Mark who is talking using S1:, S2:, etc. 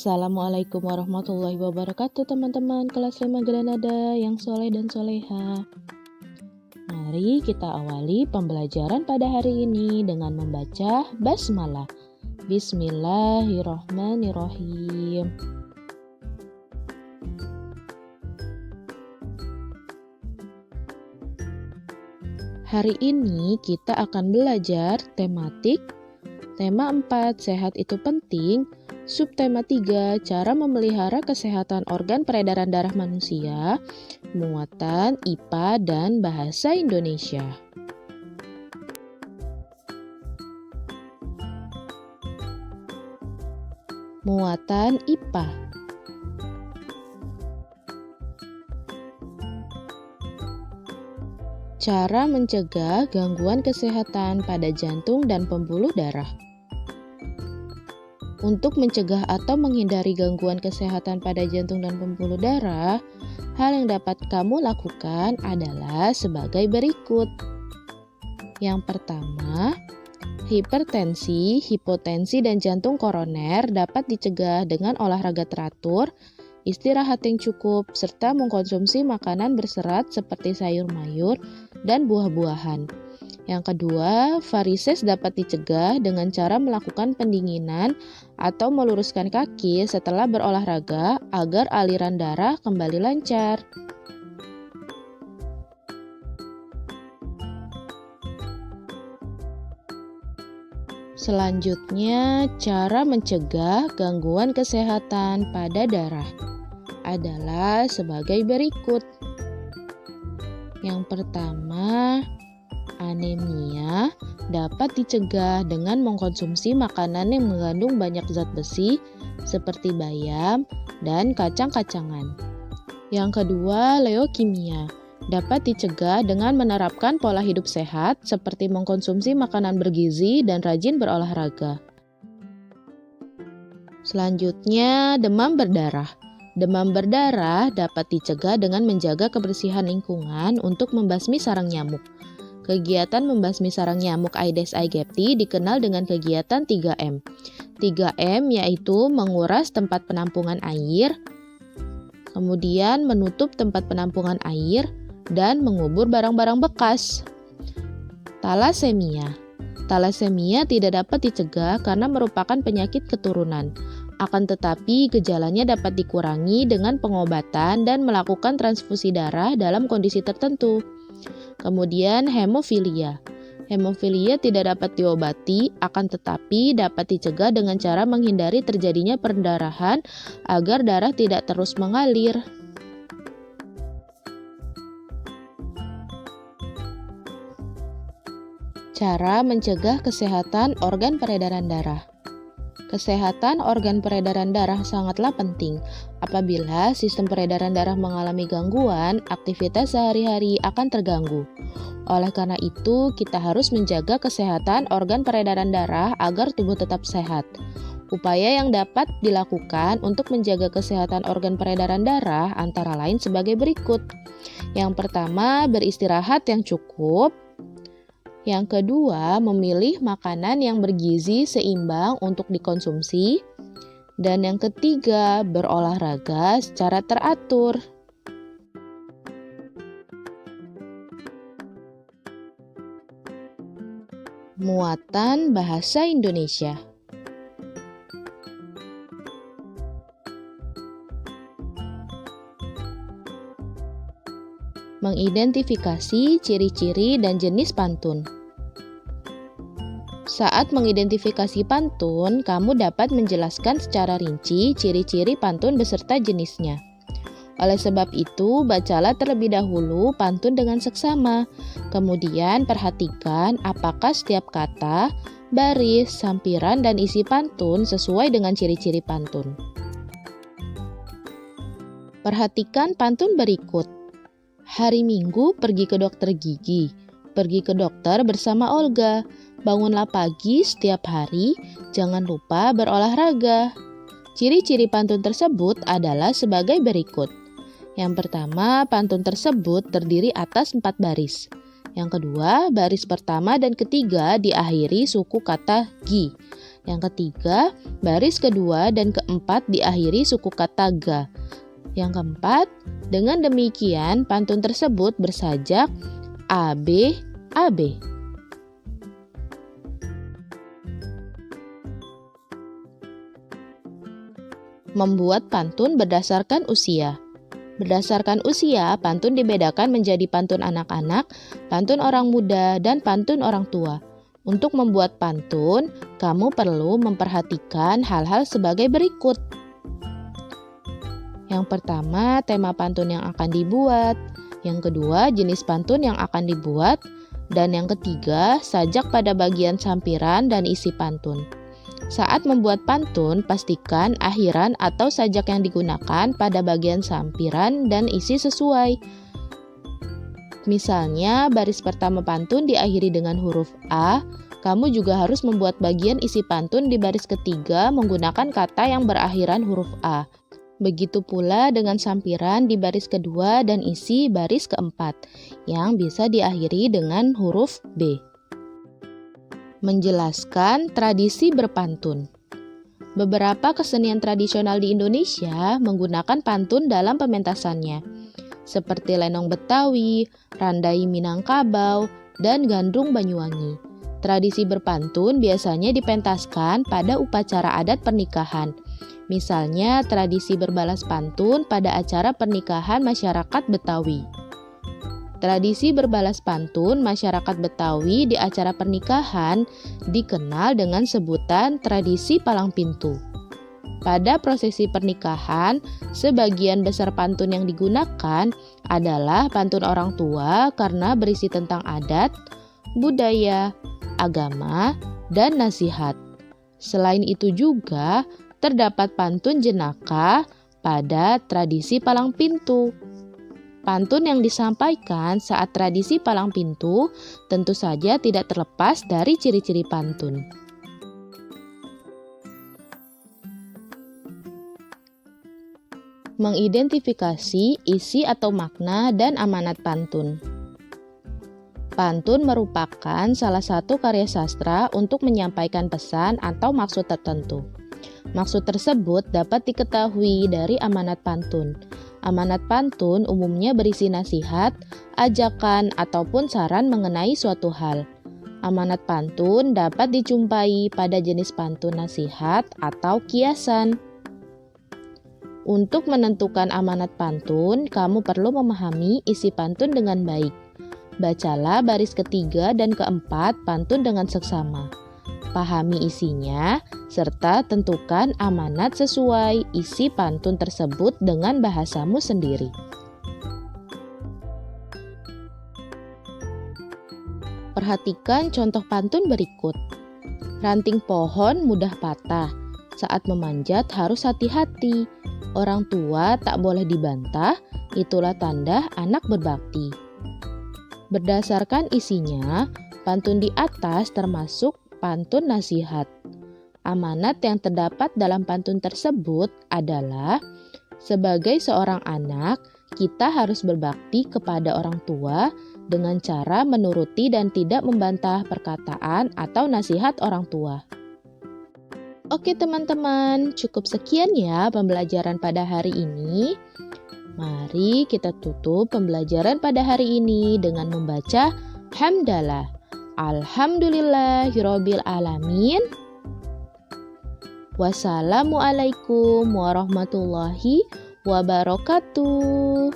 S1: Assalamualaikum warahmatullahi wabarakatuh teman-teman kelas 5 Granada yang soleh dan soleha. Mari kita awali pembelajaran pada hari ini dengan membaca basmalah. Bismillahirrahmanirrahim. Hari ini kita akan belajar tematik, tema 4, sehat itu penting, subtema 3, cara memelihara kesehatan organ peredaran darah manusia, muatan, IPA, dan bahasa Indonesia. Muatan IPA. Cara mencegah gangguan kesehatan pada jantung dan pembuluh darah. Untuk mencegah atau menghindari gangguan kesehatan pada jantung dan pembuluh darah, hal yang dapat kamu lakukan adalah sebagai berikut. Yang pertama, hipertensi, hipotensi, dan jantung koroner dapat dicegah dengan olahraga teratur, istirahat yang cukup, serta mengkonsumsi makanan berserat seperti sayur mayur dan buah-buahan. Yang kedua, varises dapat dicegah dengan cara melakukan pendinginan atau meluruskan kaki setelah berolahraga agar aliran darah kembali lancar. Selanjutnya, cara mencegah gangguan kesehatan pada darah adalah sebagai berikut. Yang pertama, anemia dapat dicegah dengan mengkonsumsi makanan yang mengandung banyak zat besi seperti bayam dan kacang-kacangan. Yang kedua, leukemia dapat dicegah dengan menerapkan pola hidup sehat seperti mengkonsumsi makanan bergizi dan rajin berolahraga. Selanjutnya, demam berdarah. Demam berdarah dapat dicegah dengan menjaga kebersihan lingkungan untuk membasmi sarang nyamuk. Kegiatan membasmi sarang nyamuk Aedes aegypti dikenal dengan kegiatan 3M. 3M yaitu menguras tempat penampungan air, kemudian menutup tempat penampungan air, dan mengubur barang-barang bekas. Talasemia. Talasemia tidak dapat dicegah karena merupakan penyakit keturunan. Akan tetapi, gejalanya dapat dikurangi dengan pengobatan dan melakukan transfusi darah dalam kondisi tertentu. Kemudian, hemofilia. Hemofilia tidak dapat diobati, akan tetapi dapat dicegah dengan cara menghindari terjadinya perdarahan agar darah tidak terus mengalir. Cara mencegah kesehatan organ peredaran darah. Kesehatan organ peredaran darah sangatlah penting. Apabila sistem peredaran darah mengalami gangguan, aktivitas sehari-hari akan terganggu. Oleh karena itu, kita harus menjaga kesehatan organ peredaran darah agar tubuh tetap sehat. Upaya yang dapat dilakukan untuk menjaga kesehatan organ peredaran darah antara lain sebagai berikut. Yang pertama, beristirahat yang cukup. Yang kedua, memilih makanan yang bergizi seimbang untuk dikonsumsi. Dan yang ketiga, berolahraga secara teratur. Muatan bahasa Indonesia. Mengidentifikasi ciri-ciri dan jenis pantun. Saat mengidentifikasi pantun, kamu dapat menjelaskan secara rinci ciri-ciri pantun beserta jenisnya. Oleh sebab itu, bacalah terlebih dahulu pantun dengan seksama. Kemudian perhatikan apakah setiap kata, baris, sampiran, dan isi pantun sesuai dengan ciri-ciri pantun. Perhatikan pantun berikut. Hari Minggu pergi ke dokter gigi. Pergi ke dokter bersama Olga. Bangunlah pagi setiap hari, jangan lupa berolahraga. Ciri-ciri pantun tersebut adalah sebagai berikut. Yang pertama, pantun tersebut terdiri atas 4 baris. Yang kedua, baris pertama dan ketiga diakhiri suku kata gi. Yang ketiga, baris kedua dan keempat diakhiri suku kata ga. Yang keempat, dengan demikian pantun tersebut bersajak AB, AB. Membuat pantun berdasarkan usia. Berdasarkan usia, pantun dibedakan menjadi pantun anak-anak, pantun orang muda, dan pantun orang tua. Untuk membuat pantun, kamu perlu memperhatikan hal-hal sebagai berikut. Yang pertama, tema pantun yang akan dibuat. Yang kedua, jenis pantun yang akan dibuat. Dan yang ketiga, sajak pada bagian sampiran dan isi pantun. Saat membuat pantun, pastikan akhiran atau sajak yang digunakan pada bagian sampiran dan isi sesuai. Misalnya, baris pertama pantun diakhiri dengan huruf A, kamu juga harus membuat bagian isi pantun di baris ketiga menggunakan kata yang berakhiran huruf A. Begitu pula dengan sampiran di baris kedua dan isi baris keempat, yang bisa diakhiri dengan huruf B. Menjelaskan tradisi berpantun. Beberapa kesenian tradisional di Indonesia menggunakan pantun dalam pementasannya, seperti lenong Betawi, randai Minangkabau, dan gandrung Banyuwangi. Tradisi berpantun biasanya dipentaskan pada upacara adat pernikahan. Misalnya, tradisi berbalas pantun pada acara pernikahan masyarakat Betawi. Tradisi berbalas pantun masyarakat Betawi di acara pernikahan dikenal dengan sebutan tradisi palang pintu. Pada prosesi pernikahan, sebagian besar pantun yang digunakan adalah pantun orang tua karena berisi tentang adat, budaya, agama, dan nasihat. Selain itu juga terdapat pantun jenaka pada tradisi palang pintu. Pantun yang disampaikan saat tradisi palang pintu tentu saja tidak terlepas dari ciri-ciri pantun. Mengidentifikasi isi atau makna dan amanat pantun. Pantun merupakan salah satu karya sastra untuk menyampaikan pesan atau maksud tertentu. Maksud tersebut dapat diketahui dari amanat pantun. Amanat pantun umumnya berisi nasihat, ajakan, ataupun saran mengenai suatu hal. Amanat pantun dapat dijumpai pada jenis pantun nasihat atau kiasan. Untuk menentukan amanat pantun, kamu perlu memahami isi pantun dengan baik. Bacalah baris ketiga dan keempat pantun dengan seksama. Pahami isinya, serta tentukan amanat sesuai isi pantun tersebut dengan bahasamu sendiri. Perhatikan contoh pantun berikut. Ranting pohon mudah patah, saat memanjat harus hati-hati. Orang tua tak boleh dibantah, itulah tanda anak berbakti. Berdasarkan isinya, pantun di atas termasuk pantun nasihat. Amanat yang terdapat dalam pantun tersebut adalah, sebagai seorang anak, kita harus berbakti kepada orang tua dengan cara menuruti dan tidak membantah perkataan atau nasihat orang tua. Oke teman-teman, cukup sekian ya pembelajaran pada hari ini. Mari kita tutup pembelajaran pada hari ini dengan membaca hamdalah. Alhamdulillahirabbil alamin. Wassalamualaikum warahmatullahi wabarakatuh.